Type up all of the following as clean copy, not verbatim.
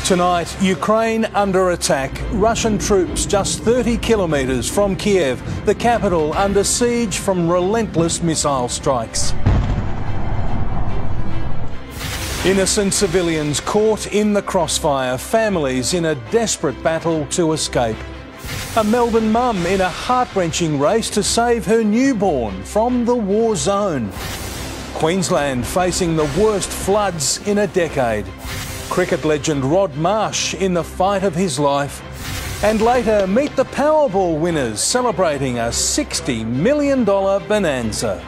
Tonight, Ukraine under attack. Russian troops just 30 kilometres from Kiev, the capital under siege from relentless missile strikes. Innocent civilians caught in the crossfire, families in a desperate battle to escape. A Melbourne mum in a heart-wrenching race to save her newborn from the war zone. Queensland facing the worst floods in a decade. Cricket legend Rod Marsh in the fight of his life. And later, meet the Powerball winners celebrating a $60 million bonanza.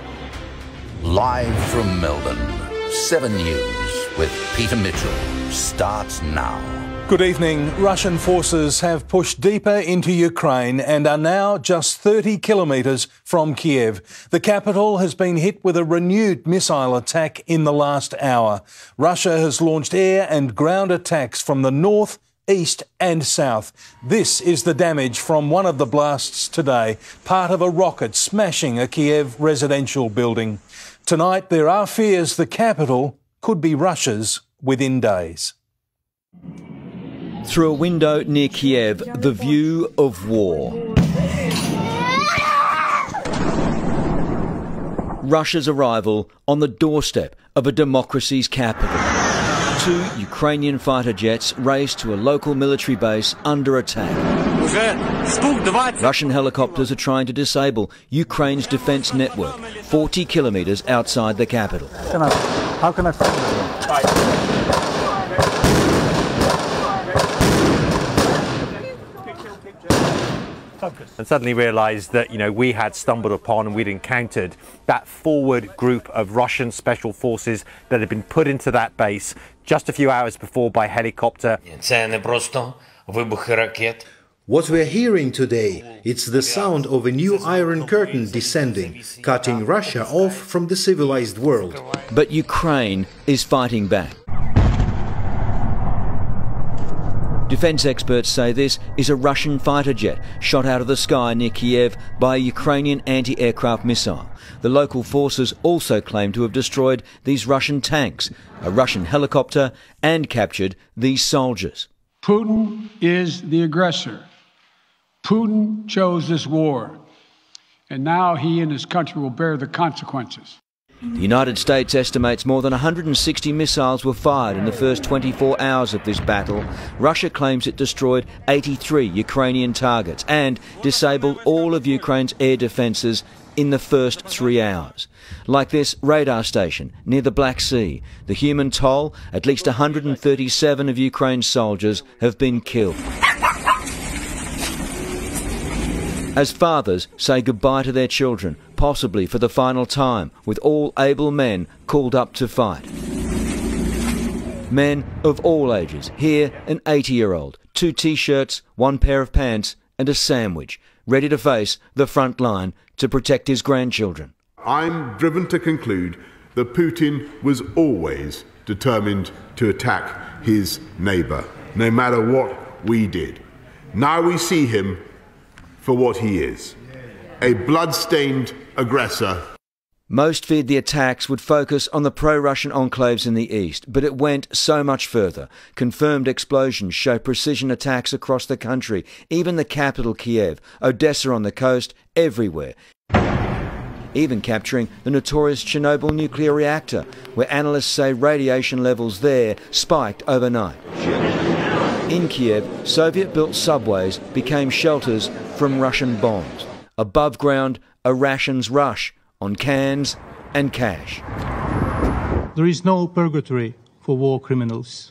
Live from Melbourne, 7 News with Peter Mitchell starts now. Good evening. Russian forces have pushed deeper into Ukraine and are now just 30 kilometres from Kiev. The capital has been hit with a renewed missile attack in the last hour. Russia has launched air and ground attacks from the north, east and south. This is the damage from one of the blasts today, part of a rocket smashing a Kiev residential building. Tonight there are fears the capital could be Russia's within days. Through a window near Kiev, the view of war. Russia's arrival on the doorstep of a democracy's capital. 2 Ukrainian fighter jets raced to a local military base under attack. Russian helicopters are trying to disable Ukraine's defence network, 40 kilometres outside the capital. How can I find it? And suddenly realised that, we had stumbled upon and we'd encountered that forward group of Russian special forces that had been put into that base just a few hours before by helicopter. What we're hearing today, it's the sound of a new Iron Curtain descending, cutting Russia off from the civilized world. But Ukraine is fighting back. Defence experts say this is a Russian fighter jet shot out of the sky near Kiev by a Ukrainian anti-aircraft missile. The local forces also claim to have destroyed these Russian tanks, a Russian helicopter, and captured these soldiers. Putin is the aggressor. Putin chose this war, and now he and his country will bear the consequences. The United States estimates more than 160 missiles were fired in the first 24 hours of this battle. Russia claims it destroyed 83 Ukrainian targets and disabled all of Ukraine's air defences in the first 3 hours. Like this radar station near the Black Sea, the human toll, at least 137 of Ukraine's soldiers have been killed. As fathers say goodbye to their children, possibly for the final time, with all able men called up to fight. Men of all ages, here an 80-year-old, 2 T-shirts, 1 pair of pants and a sandwich, ready to face the front line to protect his grandchildren. I'm driven to conclude that Putin was always determined to attack his neighbour, no matter what we did. Now we see him for what he is, a blood-stained aggressor. Most feared the attacks would focus on the pro-Russian enclaves in the east, but it went so much further. Confirmed explosions show precision attacks across the country, even the capital Kiev, Odessa on the coast, everywhere. Even capturing the notorious Chernobyl nuclear reactor, where analysts say radiation levels there spiked overnight. In Kiev, Soviet-built subways became shelters from Russian bombs. Above ground, a rations rush on cans and cash. There is no purgatory for war criminals.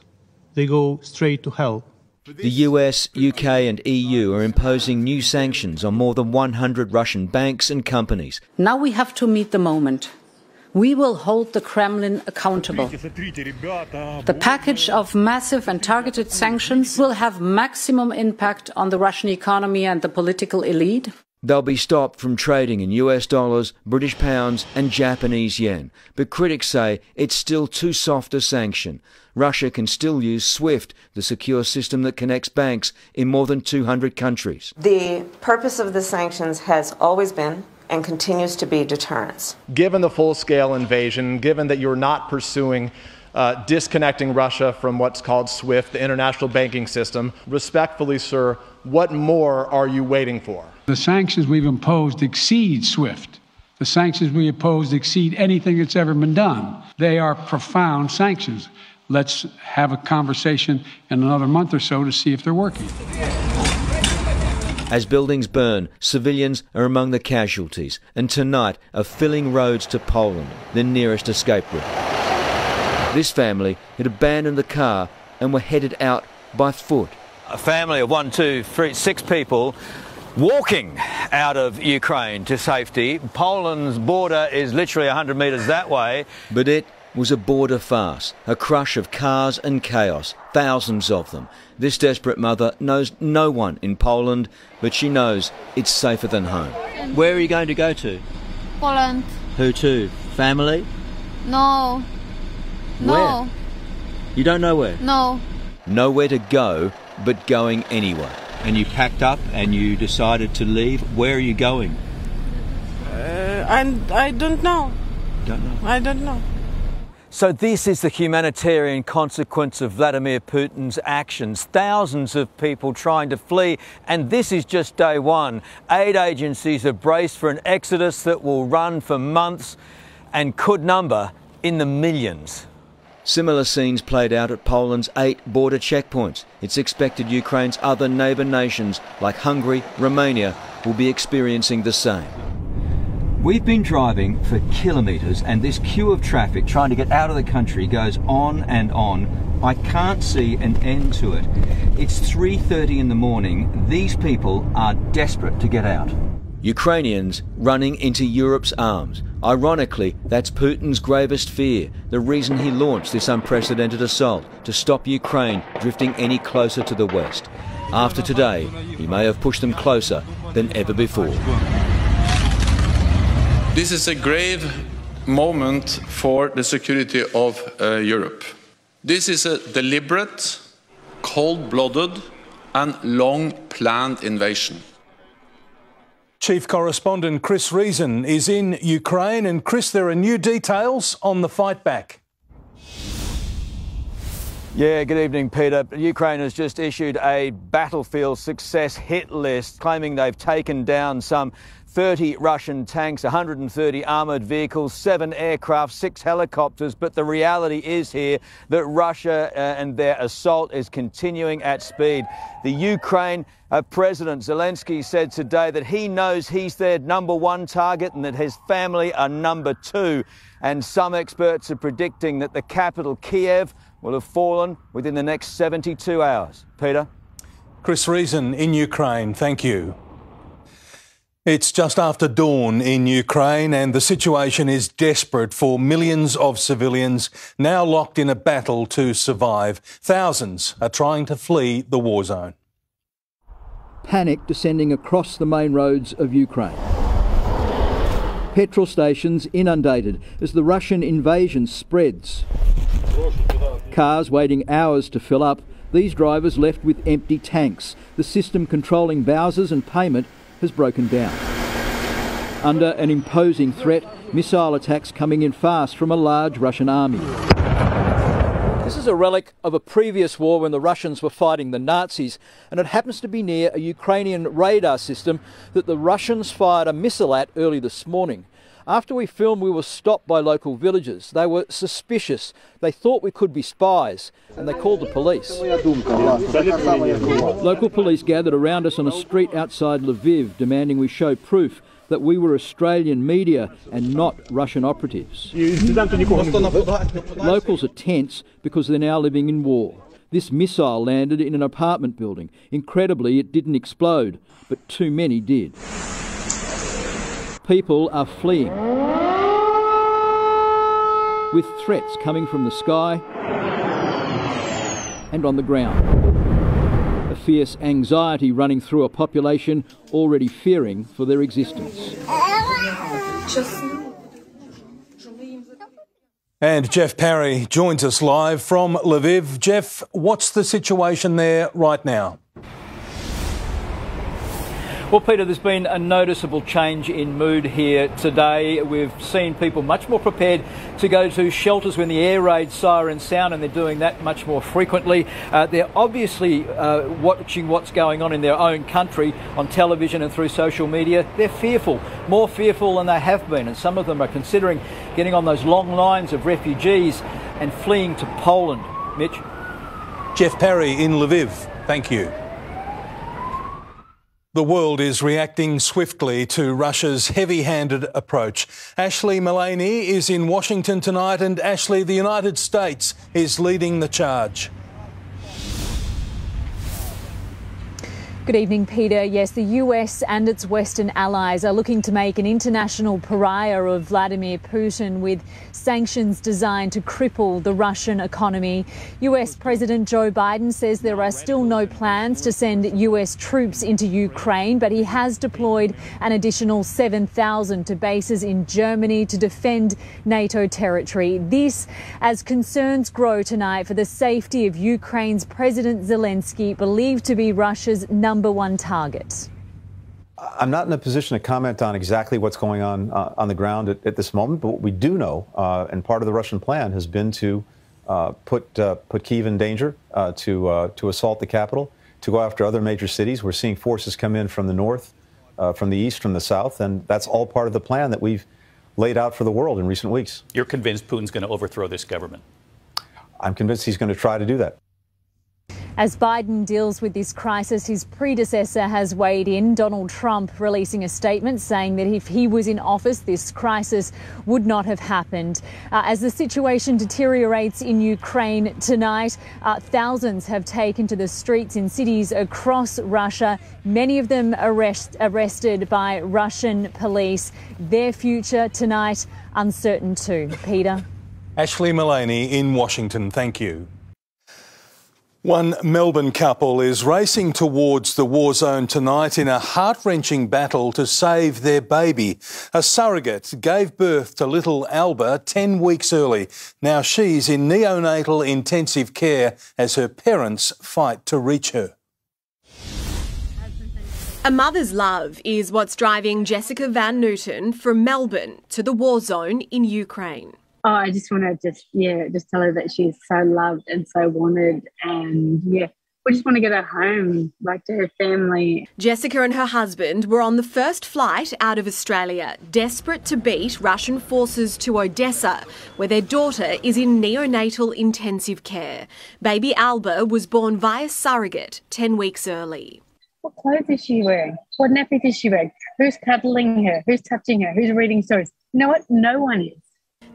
They go straight to hell. The US, UK and EU are imposing new sanctions on more than 100 Russian banks and companies. Now we have to meet the moment. We will hold the Kremlin accountable. The package of massive and targeted sanctions will have maximum impact on the Russian economy and the political elite. They'll be stopped from trading in US dollars, British pounds and Japanese yen. But critics say it's still too soft a sanction. Russia can still use SWIFT, the secure system that connects banks in more than 200 countries. The purpose of the sanctions has always been and continues to be deterrence. Given the full-scale invasion, given that you're not pursuing disconnecting Russia from what's called SWIFT, the international banking system. Respectfully, sir, what more are you waiting for? The sanctions we've imposed exceed SWIFT. The sanctions we imposed exceed anything that's ever been done. They are profound sanctions. Let's have a conversation in another month or so to see if they're working. As buildings burn, civilians are among the casualties, and tonight are filling roads to Poland, the nearest escape route. This family had abandoned the car and were headed out by foot. A family of 6 people walking out of Ukraine to safety. Poland's border is literally 100 metres that way. But it was a border farce, a crush of cars and chaos, thousands of them. This desperate mother knows no one in Poland, but she knows it's safer than home. Where are you going to go to? Poland. Who to? Family? No. Where? You don't know where? No. Nowhere to go, but going anyway. And you packed up and you decided to leave. Where are you going? I don't know. Don't know? I don't know. So this is the humanitarian consequence of Vladimir Putin's actions. Thousands of people trying to flee, and this is just day one. Aid agencies are braced for an exodus that will run for months and could number in the millions. Similar scenes played out at Poland's 8 border checkpoints. It's expected Ukraine's other neighbour nations, like Hungary, Romania, will be experiencing the same. We've been driving for kilometres, and this queue of traffic trying to get out of the country goes on and on. I can't see an end to it. It's 3:30 in the morning. These people are desperate to get out. Ukrainians running into Europe's arms. Ironically, that's Putin's gravest fear, the reason he launched this unprecedented assault, to stop Ukraine drifting any closer to the West. After today, he may have pushed them closer than ever before. This is a grave moment for the security of Europe. This is a deliberate, cold-blooded and long-planned invasion. Chief Correspondent Chris Reason is in Ukraine. And Chris, there are new details on the fight back. Yeah, good evening, Peter. Ukraine has just issued a battlefield success hit list, claiming they've taken down some 30 Russian tanks, 130 armoured vehicles, 7 aircraft, 6 helicopters. But the reality is here that Russia and their assault is continuing at speed. The Ukraine President Zelensky said today that he knows he's their #1 target and that his family are #2. And some experts are predicting that the capital, Kiev, will have fallen within the next 72 hours. Peter? Chris Reason in Ukraine, thank you. It's just after dawn in Ukraine, and the situation is desperate for millions of civilians now locked in a battle to survive. Thousands are trying to flee the war zone. Panic descending across the main roads of Ukraine. Petrol stations inundated as the Russian invasion spreads. Cars waiting hours to fill up, these drivers left with empty tanks. The system controlling Bowsers and payment has broken down. Under an imposing threat, missile attacks coming in fast from a large Russian army. This is a relic of a previous war when the Russians were fighting the Nazis, and it happens to be near a Ukrainian radar system that the Russians fired a missile at early this morning. After we filmed, we were stopped by local villagers. They were suspicious. They thought we could be spies, and they called the police. Local police gathered around us on a street outside Lviv, demanding we show proof that we were Australian media and not Russian operatives. Locals are tense because they're now living in war. This missile landed in an apartment building. Incredibly, it didn't explode, but too many did. People are fleeing, with threats coming from the sky and on the ground. A fierce anxiety running through a population already fearing for their existence. And Jeff Parry joins us live from Lviv. Jeff, what's the situation there right now? Well, Peter, there's been a noticeable change in mood here today. We've seen people much more prepared to go to shelters when the air raid sirens sound, and they're doing that much more frequently. They're obviously watching what's going on in their own country on television and through social media. They're fearful, more fearful than they have been, and some of them are considering getting on those long lines of refugees and fleeing to Poland. Mitch? Jeff Parry in Lviv, thank you. The world is reacting swiftly to Russia's heavy-handed approach. Ashley Mullaney is in Washington tonight, and Ashley, the United States is leading the charge. Good evening, Peter. Yes, the US and its Western allies are looking to make an international pariah of Vladimir Putin with sanctions designed to cripple the Russian economy. US President Joe Biden says there are still no plans to send US troops into Ukraine, but he has deployed an additional 7,000 to bases in Germany to defend NATO territory. This as concerns grow tonight for the safety of Ukraine's President Zelensky, believed to be Russia's number one target. I'm not in a position to comment on exactly what's going on the ground at this moment, but what we do know, and part of the Russian plan has been to put Kyiv in danger, to assault the capital, to go after other major cities. We're seeing forces come in from the north, from the east, from the south, and that's all part of the plan that we've laid out for the world in recent weeks. You're convinced Putin's going to overthrow this government? I'm convinced he's going to try to do that. As Biden deals with this crisis, his predecessor has weighed in. Donald Trump releasing a statement saying that if he was in office, this crisis would not have happened. As the situation deteriorates in Ukraine tonight, thousands have taken to the streets in cities across Russia, many of them arrested by Russian police. Their future tonight uncertain too. Peter? Ashley Mullaney in Washington, thank you. One Melbourne couple is racing towards the war zone tonight in a heart-wrenching battle to save their baby. A surrogate gave birth to little Alba 10 weeks early. Now she's in neonatal intensive care as her parents fight to reach her. A mother's love is what's driving Jessica Van Newton from Melbourne to the war zone in Ukraine. Oh, I just want to just tell her that she's so loved and so wanted, and we just want to get her home, like to her family. Jessica and her husband were on the first flight out of Australia, desperate to beat Russian forces to Odessa, where their daughter is in neonatal intensive care. Baby Alba was born via surrogate 10 weeks early. What clothes is she wearing? What nappy is she wearing? Who's cuddling her? Who's touching her? Who's reading stories? You know what? No one is.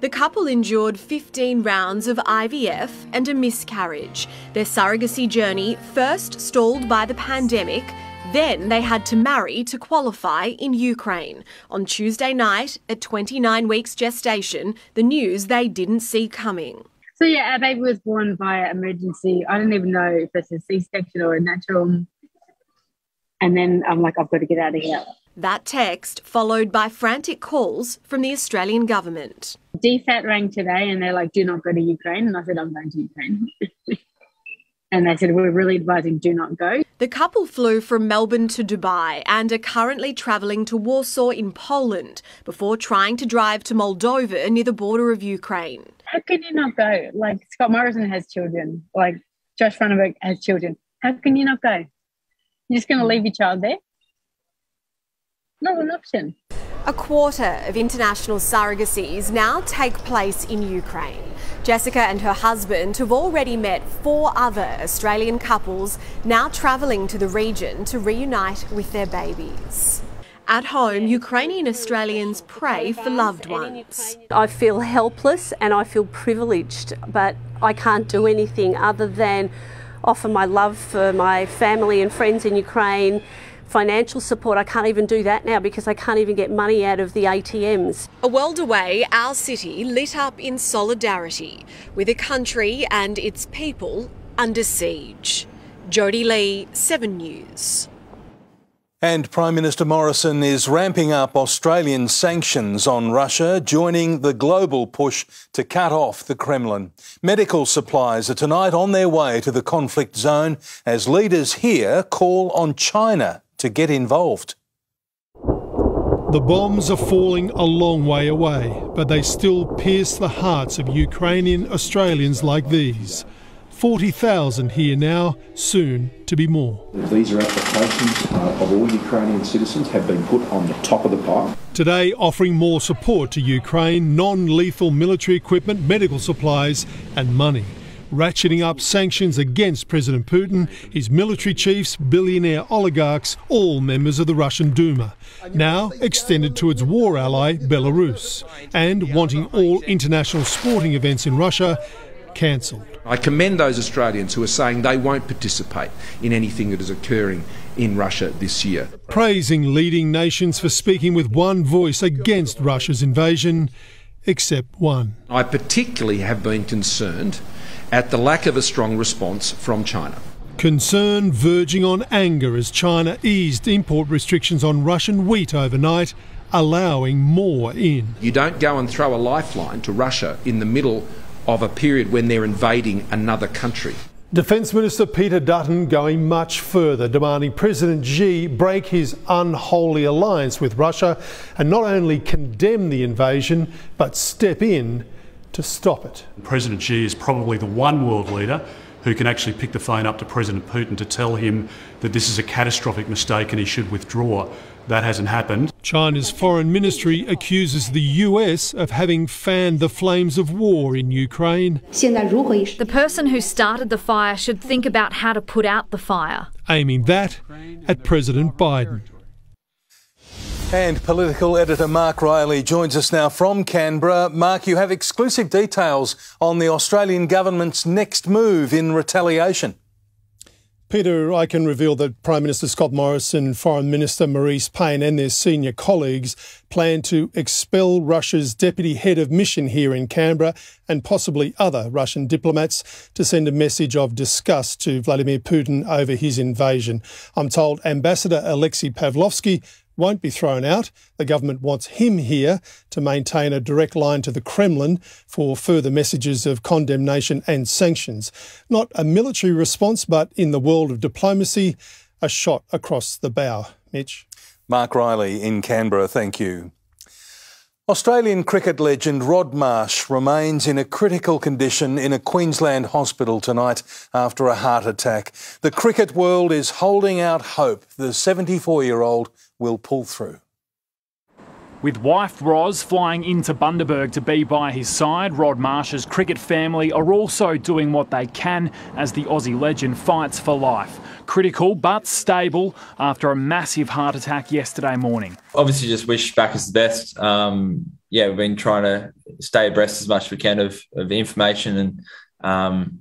The couple endured 15 rounds of IVF and a miscarriage. Their surrogacy journey first stalled by the pandemic, then they had to marry to qualify in Ukraine. On Tuesday night, at 29 weeks gestation, the news they didn't see coming. So our baby was born via emergency. I didn't even know if it's a C-section or a natural. And then I'm like, I've got to get out of here. That text followed by frantic calls from the Australian government. DFAT rang today and they're like, do not go to Ukraine. And I said, I'm going to Ukraine. And they said, we're really advising do not go. The couple flew from Melbourne to Dubai and are currently travelling to Warsaw in Poland before trying to drive to Moldova near the border of Ukraine. How can you not go? Like, Scott Morrison has children. Like, Josh Frydenberg has children. How can you not go? You're just going to leave your child there? Not an option. A quarter of international surrogacies now take place in Ukraine. Jessica and her husband have already met 4 other Australian couples now travelling to the region to reunite with their babies. At home, Ukrainian Australians pray for loved ones. I feel helpless and I feel privileged, but I can't do anything other than offer my love for my family and friends in Ukraine. Financial support, I can't even do that now because I can't even get money out of the ATMs. A world away, our city lit up in solidarity with a country and its people under siege. Jodie Lee, 7 News. And Prime Minister Morrison is ramping up Australian sanctions on Russia, joining the global push to cut off the Kremlin. Medical supplies are tonight on their way to the conflict zone as leaders here call on China to get involved. The bombs are falling a long way away, but they still pierce the hearts of Ukrainian Australians like these. 40,000 here now, soon to be more. Visa applications of all Ukrainian citizens have been put on the top of the pile. Today offering more support to Ukraine, non-lethal military equipment, medical supplies and money. Ratcheting up sanctions against President Putin, his military chiefs, billionaire oligarchs, all members of the Russian Duma. Now extended to its war ally, Belarus, and wanting all international sporting events in Russia cancelled. I commend those Australians who are saying they won't participate in anything that is occurring in Russia this year. Praising leading nations for speaking with one voice against Russia's invasion, except one. I particularly have been concerned at the lack of a strong response from China. Concern verging on anger as China eased import restrictions on Russian wheat overnight, allowing more in. You don't go and throw a lifeline to Russia in the middle of a period when they're invading another country. Defence Minister Peter Dutton going much further, demanding President Xi break his unholy alliance with Russia and not only condemn the invasion, but step in to stop it. President Xi is probably the one world leader who can actually pick the phone up to President Putin to tell him that this is a catastrophic mistake and he should withdraw. That hasn't happened. China's foreign ministry accuses the US of having fanned the flames of war in Ukraine. The person who started the fire should think about how to put out the fire. Aiming that at President Biden. And political editor Mark Riley joins us now from Canberra. Mark, you have exclusive details on the Australian government's next move in retaliation. Peter, I can reveal that Prime Minister Scott Morrison, Foreign Minister Maurice Payne and their senior colleagues plan to expel Russia's deputy head of mission here in Canberra and possibly other Russian diplomats to send a message of disgust to Vladimir Putin over his invasion. I'm told Ambassador Alexei Pavlovsky won't be thrown out. The government wants him here to maintain a direct line to the Kremlin for further messages of condemnation and sanctions. Not a military response, but in the world of diplomacy, a shot across the bow. Mitch. Mark Riley in Canberra, thank you. Australian cricket legend Rod Marsh remains in a critical condition in a Queensland hospital tonight after a heart attack. The cricket world is holding out hope the 74-year-old will pull through. With wife Roz flying into Bundaberg to be by his side, Rod Marsh's cricket family are also doing what they can as the Aussie legend fights for life. Critical but stable after a massive heart attack yesterday morning. Obviously just wish Backers the best. We've been trying to stay abreast as much as we can of the information and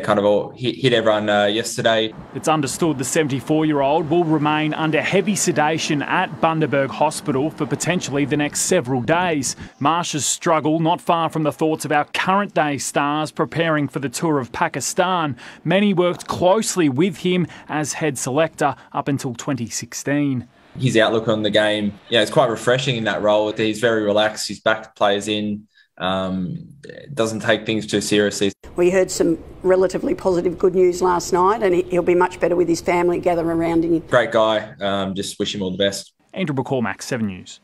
kind of all hit everyone yesterday. It's understood the 74-year-old will remain under heavy sedation at Bundaberg Hospital for potentially the next several days. Marsh's struggle not far from the thoughts of our current day stars preparing for the tour of Pakistan. Many worked closely with him as head selector up until 2016. His outlook on the game, it's quite refreshing in that role. He's very relaxed. He's backed players in. Doesn't take things too seriously. We heard some relatively positive good news last night and he'll be much better with his family gathering around him. Great guy. Just wish him all the best. Andrew McCormack, 7 News.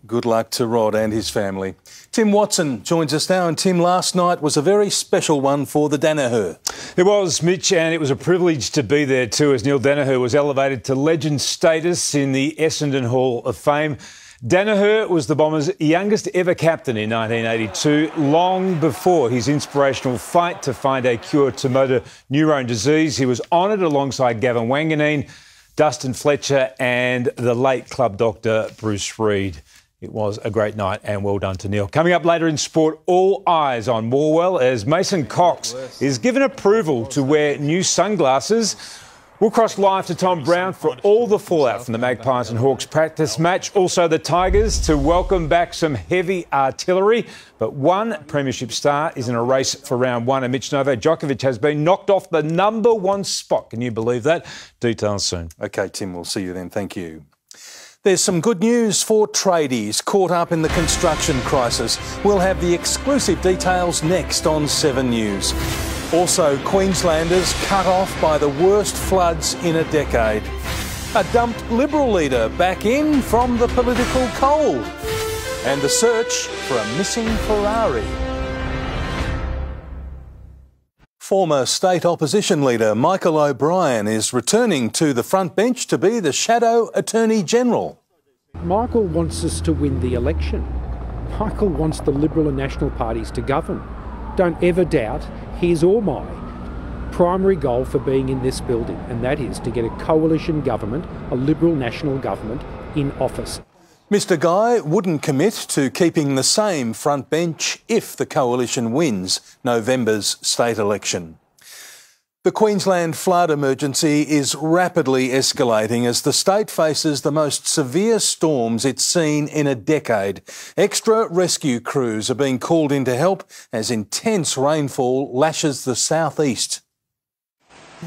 Good luck to Rod and his family. Tim Watson joins us now. And Tim, last night was a very special one for the Danaher. It was, Mitch, and it was a privilege to be there too as Neil Danaher was elevated to legend status in the Essendon Hall of Fame. Danaher was the Bombers' youngest ever captain in 1982, long before his inspirational fight to find a cure to motor neurone disease. He was honoured alongside Gavin Wanganeen, Dustin Fletcher and the late club doctor Bruce Reid. It was a great night and well done to Neil. Coming up later in sport, all eyes on Morwell as Mason Cox is given approval to wear new sunglasses. We'll cross live to Tom Brown for all the fallout from the Magpies and Hawks practice match. Also the Tigers to welcome back some heavy artillery. But one premiership star is in a race for round one. And Mitch Novak Djokovic has been knocked off the #1 spot. Can you believe that? Details soon. OK, Tim, we'll see you then. Thank you. There's some good news for tradies caught up in the construction crisis. We'll have the exclusive details next on 7 News. Also, Queenslanders cut off by the worst floods in a decade. A dumped Liberal leader back in from the political cold. And the search for a missing Ferrari. Former state opposition leader Michael O'Brien is returning to the front bench to be the shadow Attorney General. Michael wants us to win the election. Michael wants the Liberal and National parties to govern. Don't ever doubt his or my primary goal for being in this building, and that is to get a coalition government, a Liberal national government, in office. Mr Guy wouldn't commit to keeping the same front bench if the coalition wins November's state election. The Queensland flood emergency is rapidly escalating as the state faces the most severe storms it's seen in a decade. Extra rescue crews are being called in to help as intense rainfall lashes the southeast.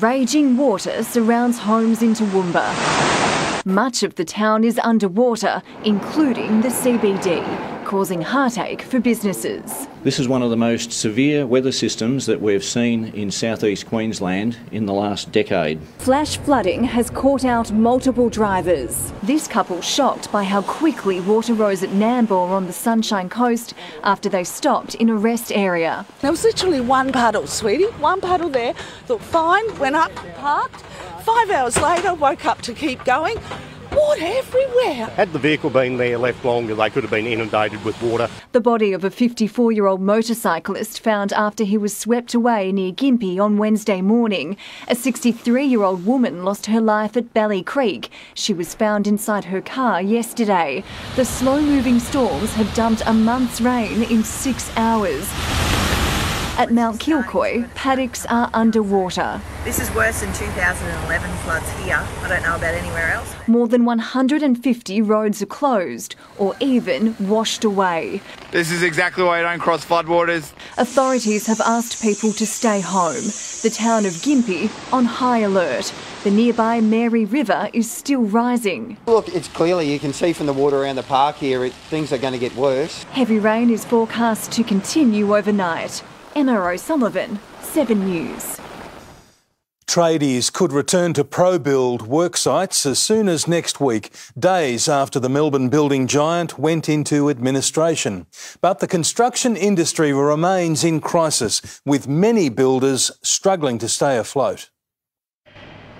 Raging water surrounds homes in Toowoomba. Much of the town is underwater, including the CBD, causing heartache for businesses. This is one of the most severe weather systems that we've seen in southeast Queensland in the last decade. Flash flooding has caught out multiple drivers. This couple shocked by how quickly water rose at Nambour on the Sunshine Coast after they stopped in a rest area. There was literally one puddle, sweetie, one puddle there. Thought fine, went up, parked. 5 hours later, woke up to keep going. Water everywhere. Had the vehicle been there left longer, they could have been inundated with water. The body of a 54-year-old motorcyclist found after he was swept away near Gympie on Wednesday morning. A 63-year-old woman lost her life at Bally Creek. She was found inside her car yesterday. The slow-moving storms have dumped a month's rain in 6 hours. At Mount Kilcoy, paddocks are underwater. This is worse than 2011 floods here. I don't know about anywhere else. More than 150 roads are closed or even washed away. This is exactly why you don't cross floodwaters. Authorities have asked people to stay home. The town of Gympie on high alert. The nearby Mary River is still rising. Look, it's clearly, you can see from the water around the park here, things are going to get worse. Heavy rain is forecast to continue overnight. Emma O'Sullivan, 7 News. Tradies could return to pro-build work sites as soon as next week, days after the Melbourne building giant went into administration. But the construction industry remains in crisis, with many builders struggling to stay afloat.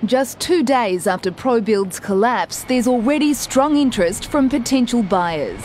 Just 2 days after ProBuild's collapse, there's already strong interest from potential buyers.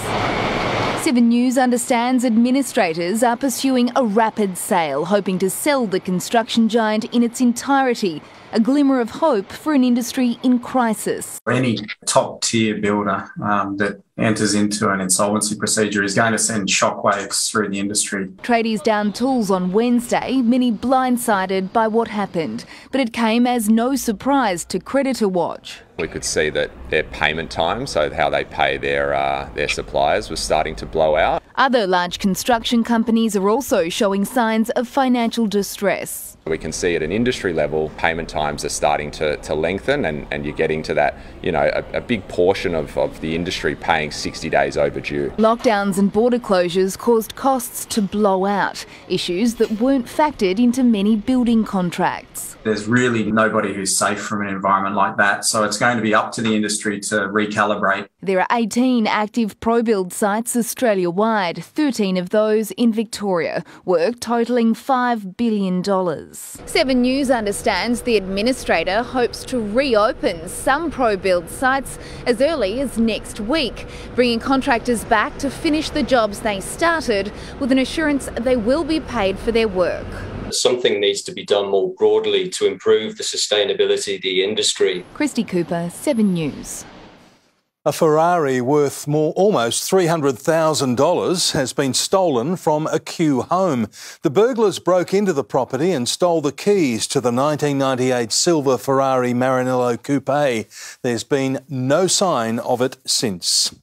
7 News understands administrators are pursuing a rapid sale, hoping to sell the construction giant in its entirety, a glimmer of hope for an industry in crisis. Any top-tier builder that enters into an insolvency procedure is going to send shockwaves through the industry. Tradies downed tools on Wednesday, many blindsided by what happened, but it came as no surprise to Creditor Watch. We could see that their payment time, so how they pay their suppliers, was starting to blow out. Other large construction companies are also showing signs of financial distress. We can see at an industry level, payment times are starting to lengthen, and you're getting to that, a big portion of the industry paying 60 days overdue. Lockdowns and border closures caused costs to blow out, issues that weren't factored into many building contracts. There's really nobody who's safe from an environment like that, so it's going to be up to the industry to recalibrate. There are 18 active ProBuild sites Australia-wide, 13 of those in Victoria, work totalling $5 billion. 7 News understands the administrator hopes to reopen some ProBuild sites as early as next week, bringing contractors back to finish the jobs they started with an assurance they will be paid for their work. Something needs to be done more broadly to improve the sustainability of the industry. Christy Cooper, 7 News. A Ferrari worth almost $300,000 has been stolen from a Kew home. The burglars broke into the property and stole the keys to the 1998 silver Ferrari Maranello Coupe. There's been no sign of it since.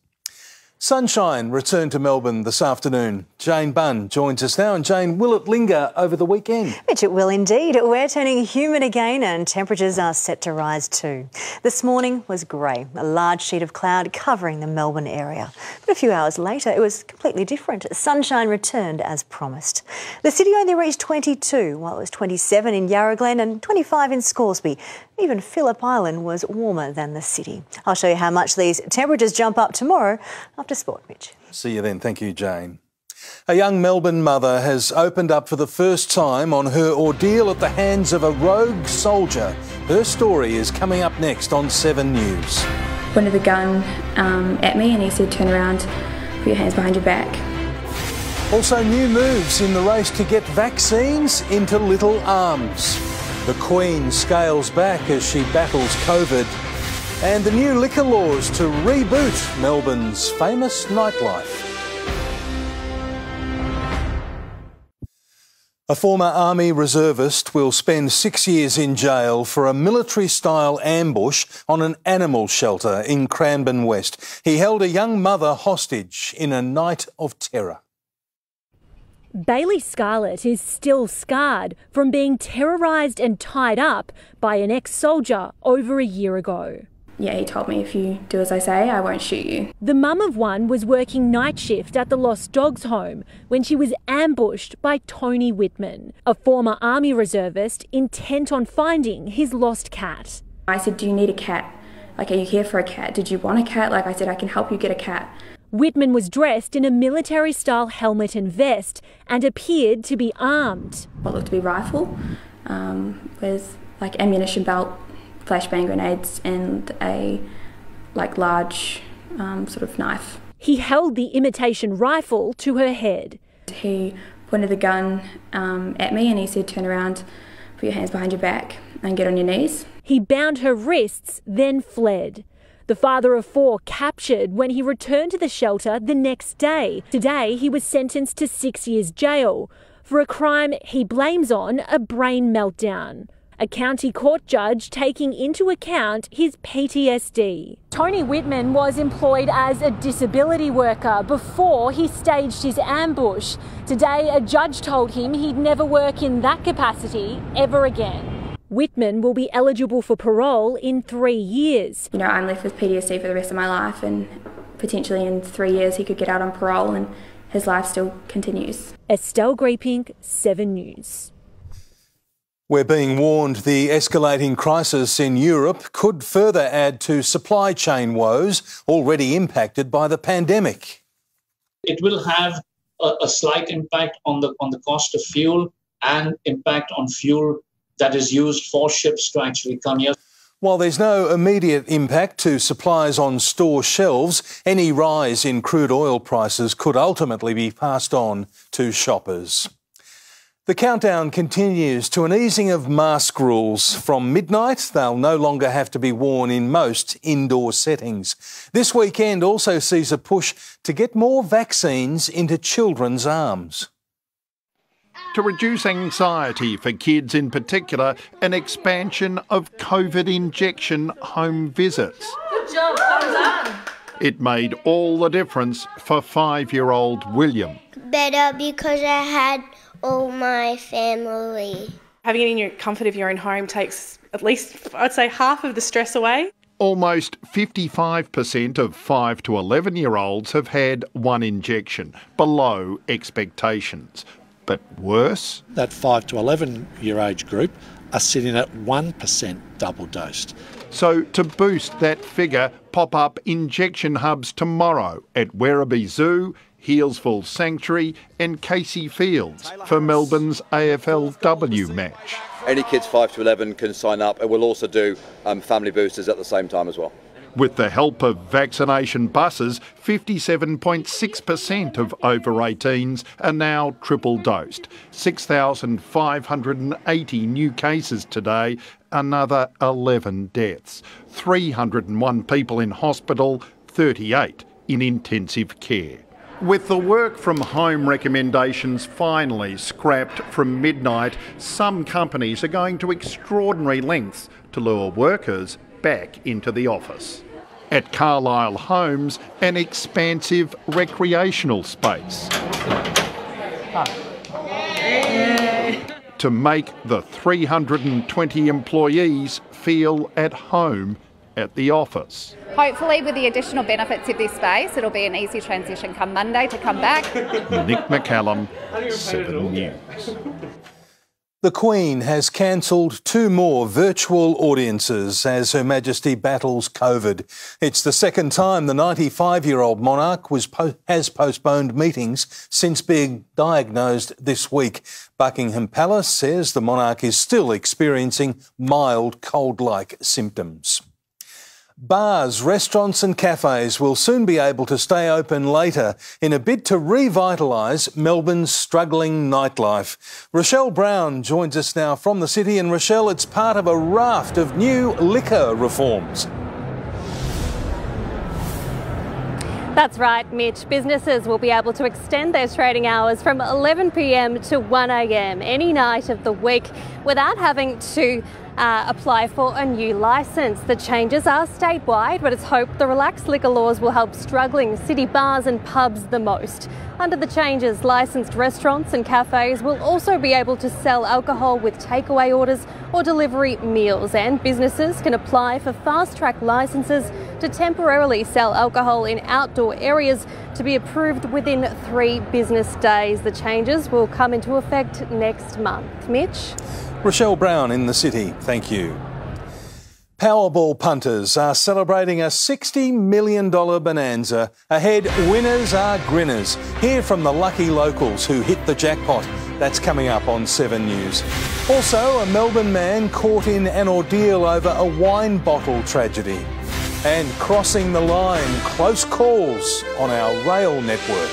Sunshine returned to Melbourne this afternoon. Jane Bunn joins us now. And Jane, will it linger over the weekend? Mitch, it will indeed. We're turning humid again and temperatures are set to rise too. This morning was grey, a large sheet of cloud covering the Melbourne area. But a few hours later, it was completely different. Sunshine returned as promised. The city only reached 22, while it was 27 in Yarra Glen and 25 in Scoresby. Even Phillip Island was warmer than the city. I'll show you how much these temperatures jump up tomorrow after sport, Mitch. See you then. Thank you, Jane. A young Melbourne mother has opened up for the first time on her ordeal at the hands of a rogue soldier. Her story is coming up next on 7 News. Pointed the gun at me and he said, "Turn around, put your hands behind your back." Also, new moves in the race to get vaccines into little arms. The Queen scales back as she battles COVID. And the new liquor laws to reboot Melbourne's famous nightlife. A former Army reservist will spend 6 years in jail for a military-style ambush on an animal shelter in Cranbourne West. He held a young mother hostage in a night of terror. Bailey Scarlett is still scarred from being terrorised and tied up by an ex-soldier over a year ago. Yeah, he told me, "If you do as I say, I won't shoot you." The mum of one was working night shift at the Lost Dogs home when she was ambushed by Tony Whitman, a former Army reservist intent on finding his lost cat. I said, "Do you need a cat? Like, are you here for a cat? Did you want a cat?" Like I said, "I can help you get a cat." Whitman was dressed in a military-style helmet and vest and appeared to be armed. What looked to be a rifle with like ammunition belt, flashbang grenades and a large sort of knife. He held the imitation rifle to her head. He pointed the gun at me and he said, "Turn around, put your hands behind your back and get on your knees." He bound her wrists, then fled. The father of 4 captured when he returned to the shelter the next day. Today, he was sentenced to 6 years jail for a crime he blames on a brain meltdown. A county court judge taking into account his PTSD. Tony Whitman was employed as a disability worker before he staged his ambush. Today, a judge told him he'd never work in that capacity ever again. Whitman will be eligible for parole in 3 years. You know, I'm left with PTSD for the rest of my life and potentially in 3 years he could get out on parole and his life still continues. Estelle Greeping, 7 News. We're being warned the escalating crisis in Europe could further add to supply chain woes already impacted by the pandemic. It will have a slight impact on the cost of fuel and impact on fuel that is used for ships to actually come here. While there's no immediate impact to supplies on store shelves, any rise in crude oil prices could ultimately be passed on to shoppers. The countdown continues to an easing of mask rules. From midnight, they'll no longer have to be worn in most indoor settings. This weekend also sees a push to get more vaccines into children's arms. To reduce anxiety for kids in particular, an expansion of COVID injection home visits. Good job, well done. It made all the difference for 5-year-old William. Better because I had all my family. Having it in your comfort of your own home takes at least, I'd say, half of the stress away. Almost 55% of 5 to 11-year-olds have had one injection, below expectations. But worse? That 5 to 11-year age group are sitting at 1% double dosed. So to boost that figure, pop up injection hubs tomorrow at Werribee Zoo, Healesville Sanctuary and Casey Fields for Melbourne's AFLW match. Any kids 5 to 11 can sign up, and we'll also do family boosters at the same time as well. With the help of vaccination buses, 57.6% of over 18s are now triple dosed. 6,580 new cases today, another 11 deaths. 301 people in hospital, 38 in intensive care. With the work from home recommendations finally scrapped from midnight, some companies are going to extraordinary lengths to lure workers back into the office. At Carlisle Homes, an expansive recreational space. To make the 320 employees feel at home at the office. Hopefully with the additional benefits of this space, it'll be an easy transition come Monday to come back. Nick McCallum, 7 News. The Queen has cancelled 2 more virtual audiences as Her Majesty battles COVID. It's the second time the 95-year-old monarch has postponed meetings since being diagnosed this week. Buckingham Palace says the monarch is still experiencing mild cold-like symptoms. Bars, restaurants and cafes will soon be able to stay open later in a bid to revitalise Melbourne's struggling nightlife. Rochelle Brown joins us now from the city, and Rochelle, it's part of a raft of new liquor reforms. That's right, Mitch. Businesses will be able to extend their trading hours from 11 p.m. to 1 a.m. any night of the week without having to apply for a new licence. The changes are statewide, but it's hoped the relaxed liquor laws will help struggling city bars and pubs the most. Under the changes, licensed restaurants and cafes will also be able to sell alcohol with takeaway orders or delivery meals, and businesses can apply for fast-track licences to temporarily sell alcohol in outdoor areas to be approved within 3 business days. The changes will come into effect next month. Mitch? Rochelle Brown in the city, thank you. Powerball punters are celebrating a $60 million bonanza. Ahead, winners are grinners. Hear from the lucky locals who hit the jackpot. That's coming up on 7 News. Also, a Melbourne man caught in an ordeal over a wine bottle tragedy. And crossing the line, close calls on our rail network.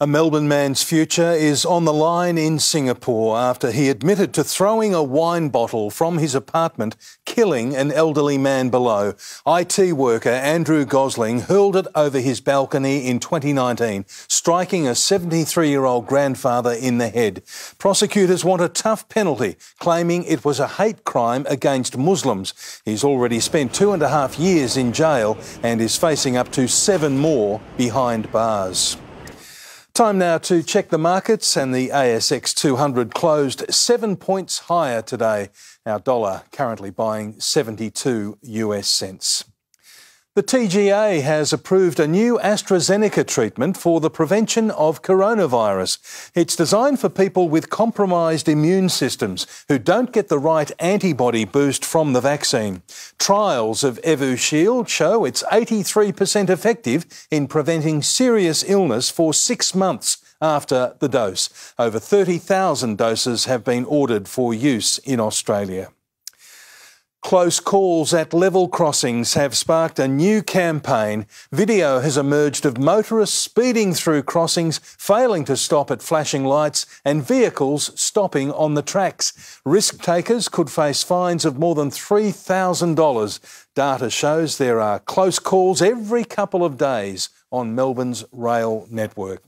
A Melbourne man's future is on the line in Singapore after he admitted to throwing a wine bottle from his apartment, killing an elderly man below. IT worker Andrew Gosling hurled it over his balcony in 2019, striking a 73-year-old grandfather in the head. Prosecutors want a tough penalty, claiming it was a hate crime against Muslims. He's already spent 2.5 years in jail and is facing up to 7 more behind bars. Time now to check the markets, and the ASX 200 closed 7 points higher today. Our dollar currently buying 72 US cents. The TGA has approved a new AstraZeneca treatment for the prevention of coronavirus. It's designed for people with compromised immune systems who don't get the right antibody boost from the vaccine. Trials of Evusheld show it's 83% effective in preventing serious illness for 6 months after the dose. Over 30,000 doses have been ordered for use in Australia. Close calls at level crossings have sparked a new campaign. Video has emerged of motorists speeding through crossings, failing to stop at flashing lights, and vehicles stopping on the tracks. Risk takers could face fines of more than $3,000. Data shows there are close calls every couple of days on Melbourne's rail network.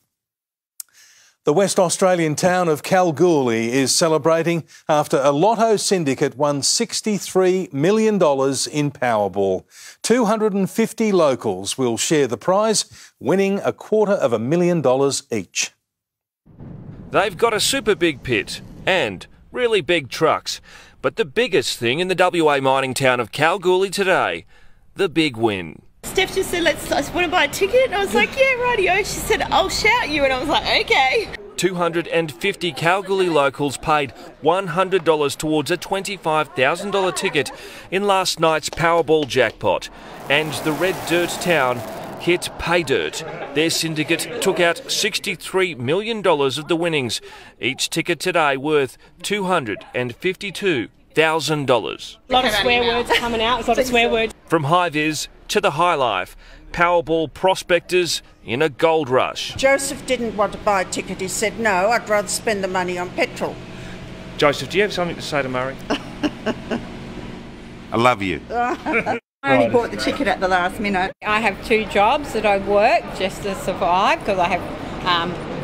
The West Australian town of Kalgoorlie is celebrating after a lotto syndicate won $63 million in Powerball. 250 locals will share the prize, winning $250,000 each. They've got a super big pit and really big trucks. But the biggest thing in the WA mining town of Kalgoorlie today, the big win. Steph just said, I want to buy a ticket. And I was like, yeah, rightio. She said, I'll shout you. And I was like, okay. 250 Kalgoorlie locals paid $100 towards a $25,000 ticket in last night's Powerball jackpot. And the Red Dirt town hit pay dirt. Their syndicate took out $63 million of the winnings. Each ticket today worth $252,000. A lot of swear words coming out. A lot of swear words. From high-vis to the high life, Powerball prospectors in a gold rush. Joseph didn't want to buy a ticket. He said, no, I'd rather spend the money on petrol. Joseph, do you have something to say to Murray? I love you. I only bought the ticket at the last minute. I have 2 jobs that I work just to survive because I have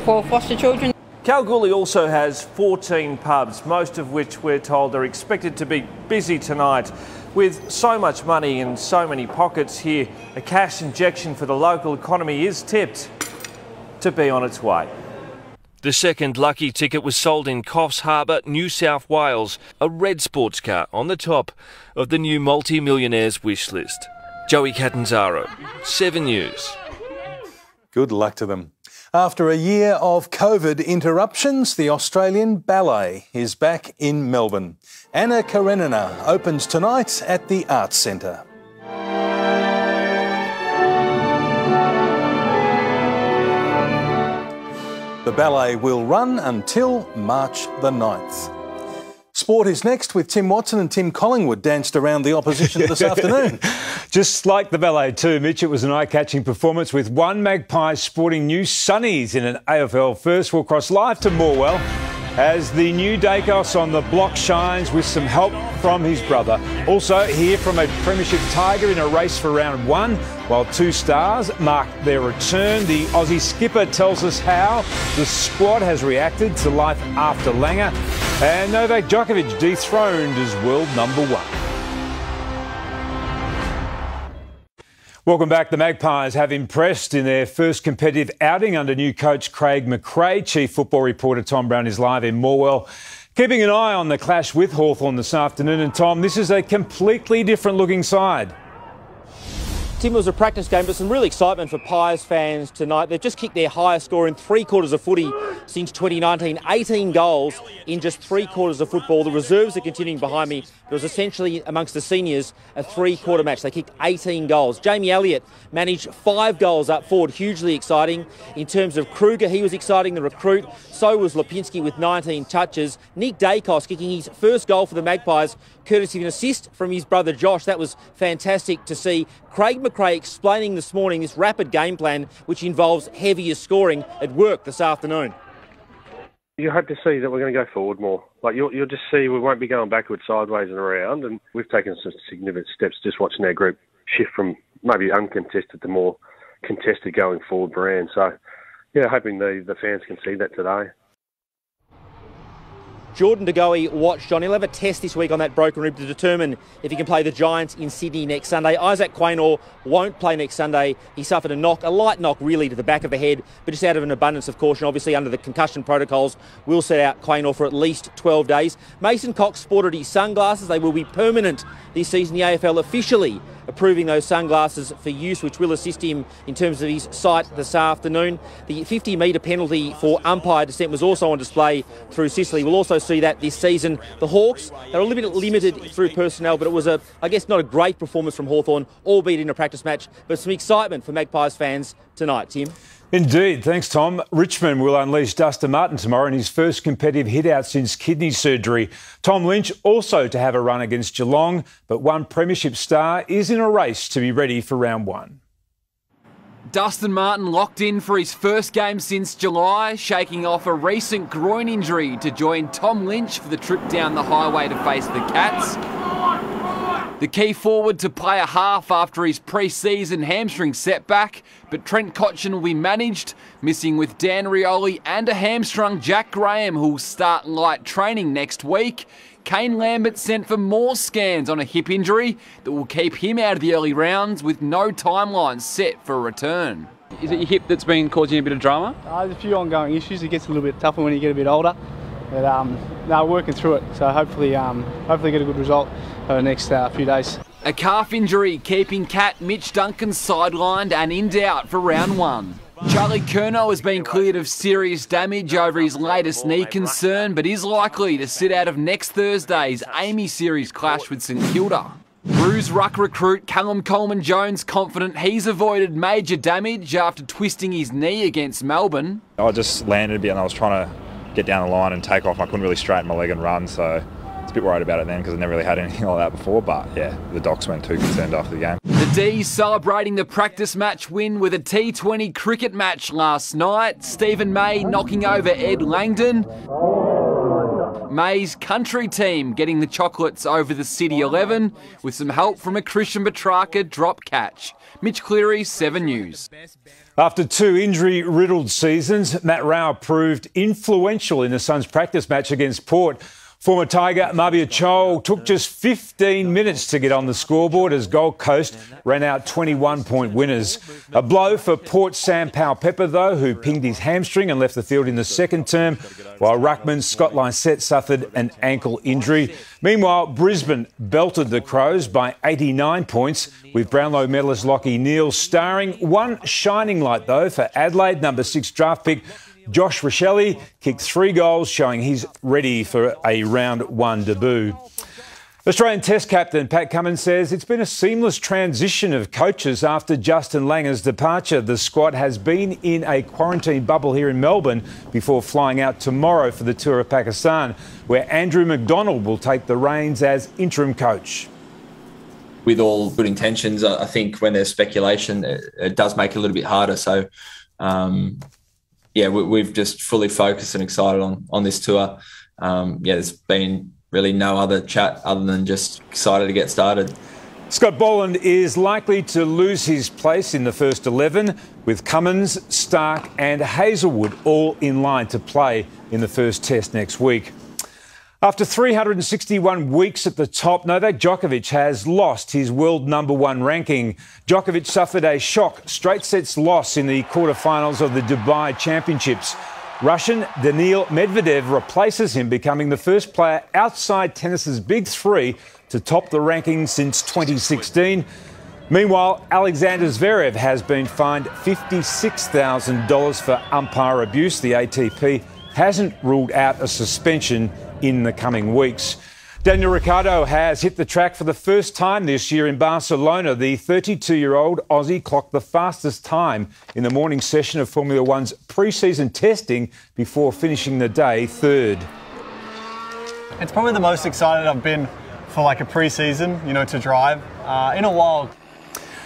4 foster children. Kalgoorlie also has 14 pubs, most of which we're told are expected to be busy tonight. With so much money in so many pockets here, a cash injection for the local economy is tipped to be on its way. The second lucky ticket was sold in Coffs Harbour, New South Wales, a red sports car on the top of the new multi-millionaires wish list. Joey Catanzaro, 7 News. Good luck to them. After a year of COVID interruptions, the Australian Ballet is back in Melbourne. Anna Karenina opens tonight at the Arts Centre. The ballet will run until March the 9th. Sport is next with Tim Watson, and Tim Collingwood danced around the opposition this afternoon. Just like the ballet too, Mitch, it was an eye-catching performance with one Magpie sporting new sunnies in an AFL first. We'll cross live to Morwell as the new Dacos on the block shines with some help from his brother. Also hear from a Premiership Tiger in a race for round 1, while 2 stars mark their return. The Aussie skipper tells us how the squad has reacted to life after Langer, and Novak Djokovic dethroned as world #1. Welcome back. The Magpies have impressed in their first competitive outing under new coach Craig McRae. Chief football reporter Tom Brown is live in Morwell, keeping an eye on the clash with Hawthorn this afternoon. And Tom, this is a completely different looking side. Tim, it was a practice game, but some real excitement for Pies fans tonight. They've just kicked their highest score in 3 quarters of footy since 2019. 18 goals in just 3 quarters of football. The reserves are continuing behind me. It was essentially, amongst the seniors, a 3-quarter match. They kicked 18 goals. Jamie Elliott managed 5 goals up forward, hugely exciting. In terms of Kruger, he was exciting, the recruit. So was Lipinski with 19 touches. Nick Dacos kicking his first goal for the Magpies, courtesy of an assist from his brother Josh. That was fantastic to see. Craig McRae explaining this morning this rapid game plan, which involves heavier scoring at work this afternoon. You hope to see that we're going to go forward more. Like you'll just see we won't be going backwards, sideways and around, and we've taken some significant steps just watching our group shift from maybe uncontested to more contested going forward brand. So, yeah, hoping the fans can see that today. Jordan De Goey watched on. He'll have a test this week on that broken rib to determine if he can play the Giants in Sydney next Sunday. Isaac Quaynor won't play next Sunday. He suffered a knock, a light knock really to the back of the head, but just out of an abundance of caution. Obviously under the concussion protocols, we'll set out Quaynor for at least 12 days. Mason Cox sported his sunglasses. They will be permanent this season. The AFL officially approving those sunglasses for use, which will assist him in terms of his sight this afternoon. The 50-metre penalty for umpire dissent was also on display through Sicily. We'll also see that this season. The Hawks, they're a little bit limited through personnel, but it was, I guess, not a great performance from Hawthorn, albeit in a practice match, but some excitement for Magpies fans tonight, Tim. Indeed. Thanks, Tom. Richmond will unleash Dustin Martin tomorrow in his first competitive hit-out since kidney surgery. Tom Lynch also to have a run against Geelong, but one Premiership star is in a race to be ready for round 1. Dustin Martin locked in for his first game since July, shaking off a recent groin injury to join Tom Lynch for the trip down the highway to face the Cats. The key forward to play a half after his pre-season hamstring setback, but Trent Cotchin will be managed, missing with Dan Rioli and a hamstrung Jack Graham, who'll start light training next week. Kane Lambert sent for more scans on a hip injury that will keep him out of the early rounds with no timeline set for a return. Is it your hip that's been causing a bit of drama? There's a few ongoing issues. It gets a little bit tougher when you get a bit older. But no, working through it. So hopefully get a good result over the next few days. A calf injury keeping Cat Mitch Duncan sidelined and in doubt for round 1. Charlie Curnow has been cleared of serious damage over his latest knee concern, but is likely to sit out of next Thursday's Amy Series clash with St Kilda. Bruce ruck recruit Callum Coleman-Jones confident he's avoided major damage after twisting his knee against Melbourne. I just landed a bit and I was trying to get down the line and take off. I couldn't really straighten my leg and run, so I was a bit worried about it then because I never really had anything like that before, but yeah, the docs weren't too concerned after the game. The D's celebrating the practice match win with a T20 cricket match last night. Stephen May knocking over Ed Langdon. May's country team getting the chocolates over the City 11 with some help from a Christian Petrarca drop catch. Mitch Cleary, 7 News. After 2 injury-riddled seasons, Matt Rao proved influential in the Suns' practice match against Port. Former Tiger Mabia Chol took just 15 minutes to get on the scoreboard as Gold Coast ran out 21-point winners. A blow for Port's Sam Powell-Pepper, though, who pinged his hamstring and left the field in the second term, while Ruckman's Scott Lysette suffered an ankle injury. Meanwhile, Brisbane belted the Crows by 89 points, with Brownlow medalist Lachie Neale starring. One shining light, though, for Adelaide, number 6 draft pick Josh Rachele kicked 3 goals, showing he's ready for a round 1 debut. Australian Test captain Pat Cummins says it's been a seamless transition of coaches after Justin Langer's departure. The squad has been in a quarantine bubble here in Melbourne before flying out tomorrow for the tour of Pakistan, where Andrew McDonald will take the reins as interim coach. With all good intentions, I think when there's speculation, it does make it a little bit harder. So, yeah, we've just fully focused and excited on this tour. There's been really no other chat other than just excited to get started. Scott Boland is likely to lose his place in the first 11, with Cummins, Stark and Hazelwood all in line to play in the first test next week. After 361 weeks at the top, Novak Djokovic has lost his world #1 ranking. Djokovic suffered a shock straight sets loss in the quarterfinals of the Dubai Championships. Russian Daniil Medvedev replaces him, becoming the first player outside tennis's Big Three to top the ranking since 2016. Meanwhile, Alexander Zverev has been fined $56,000 for umpire abuse. The ATP hasn't ruled out a suspension in the coming weeks. Daniel Ricciardo has hit the track for the first time this year in Barcelona. The 32-year-old Aussie clocked the fastest time in the morning session of Formula One's pre-season testing before finishing the day third. It's probably the most excited I've been for like a pre-season, to drive in a while.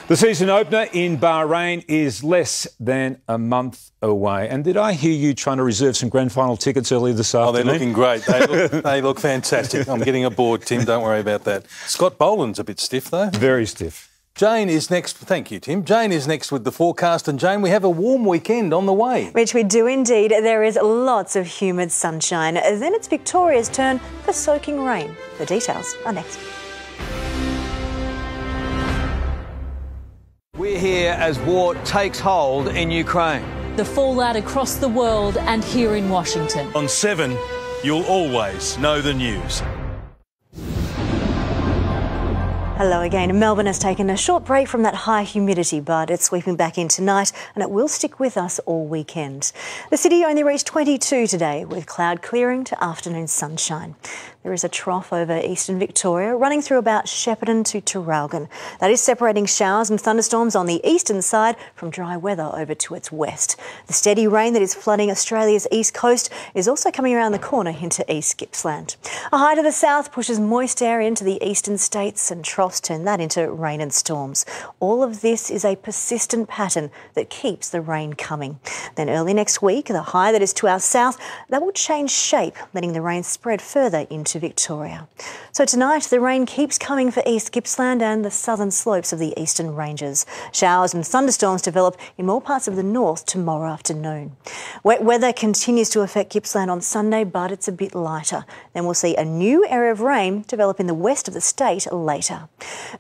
The season opener in Bahrain is less than a month away. And did I hear you trying to reserve some grand final tickets earlier this afternoon? Oh, they're looking great. They look fantastic. I'm getting aboard, Tim. Don't worry about that. Scott Boland's a bit stiff, though. Very stiff. Jane is next. Thank you, Tim. Jane is next with the forecast. And Jane, we have a warm weekend on the way. Which we do indeed. There is lots of humid sunshine. Then it's Victoria's turn for soaking rain. The details are next. We're here as war takes hold in Ukraine. The fallout across the world and here in Washington. On 7, you'll always know the news. Hello again. Melbourne has taken a short break from that high humidity, but it's sweeping back in tonight and it will stick with us all weekend. The city only reached 22 today, with cloud clearing to afternoon sunshine. There is a trough over eastern Victoria running through about Shepparton to Traralgon. That is separating showers and thunderstorms on the eastern side from dry weather over to its west. The steady rain that is flooding Australia's east coast is also coming around the corner into East Gippsland. A high to the south pushes moist air into the eastern states and troughs turn that into rain and storms. All of this is a persistent pattern that keeps the rain coming. Then early next week, the high that is to our south, that will change shape, letting the rain spread further into Victoria. So tonight, the rain keeps coming for East Gippsland and the southern slopes of the eastern ranges. Showers and thunderstorms develop in more parts of the north tomorrow afternoon. Wet weather continues to affect Gippsland on Sunday, but it's a bit lighter. Then we'll see a new area of rain develop in the west of the state later.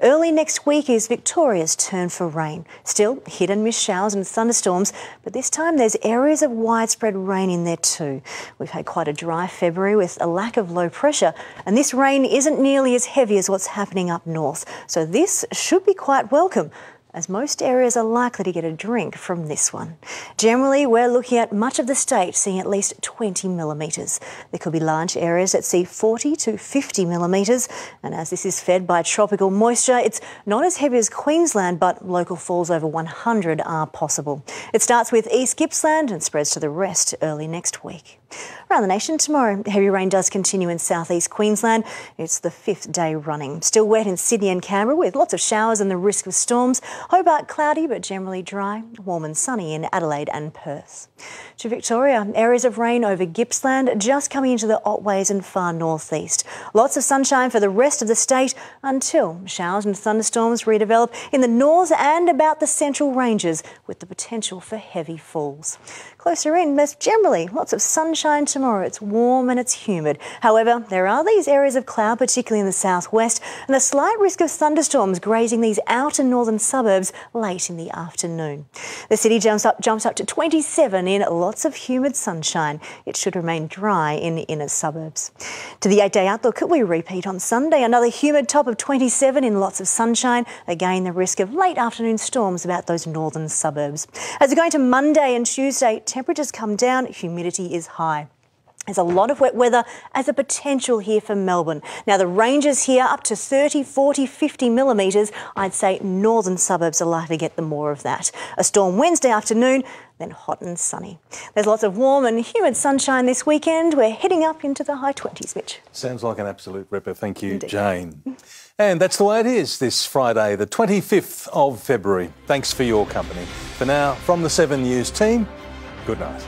Early next week is Victoria's turn for rain. Still hit and miss showers and thunderstorms, but this time there's areas of widespread rain in there too. We've had quite a dry February with a lack of low pressure, and this rain isn't nearly as heavy as what's happening up north. So this should be quite welcome, as most areas are likely to get a drink from this one. Generally, we're looking at much of the state seeing at least 20 millimetres. There could be large areas that see 40 to 50 millimetres, and as this is fed by tropical moisture, it's not as heavy as Queensland, but local falls over 100 are possible. It starts with East Gippsland and spreads to the rest early next week. Around the nation tomorrow, heavy rain does continue in southeast Queensland. It's the 5th day running. Still wet in Sydney and Canberra with lots of showers and the risk of storms. Hobart cloudy but generally dry. Warm and sunny in Adelaide and Perth. To Victoria, areas of rain over Gippsland just coming into the Otways and far northeast. Lots of sunshine for the rest of the state until showers and thunderstorms redevelop in the north and about the central ranges with the potential for heavy falls. Closer in, most generally, lots of sunshine tomorrow. It's warm and it's humid. However, there are these areas of cloud, particularly in the southwest, and a slight risk of thunderstorms grazing these outer northern suburbs late in the afternoon. The city jumps up to 27 in lots of humid sunshine. It should remain dry in the inner suburbs. To the 8-day outlook, we repeat on Sunday. Another humid top of 27 in lots of sunshine. Again, the risk of late afternoon storms about those northern suburbs. As we go into Monday and Tuesday, temperatures come down, humidity is high. There's a lot of wet weather as a potential here for Melbourne. Now, the ranges here up to 30, 40, 50 millimetres. I'd say northern suburbs are likely to get the more of that. A storm Wednesday afternoon, then hot and sunny. There's lots of warm and humid sunshine this weekend. We're heading up into the high 20s, Mitch. Sounds like an absolute ripper. Thank you, Indeed. Jane. And that's the way it is this Friday, the 25th of February. Thanks for your company. For now, from the 7 News team, good night.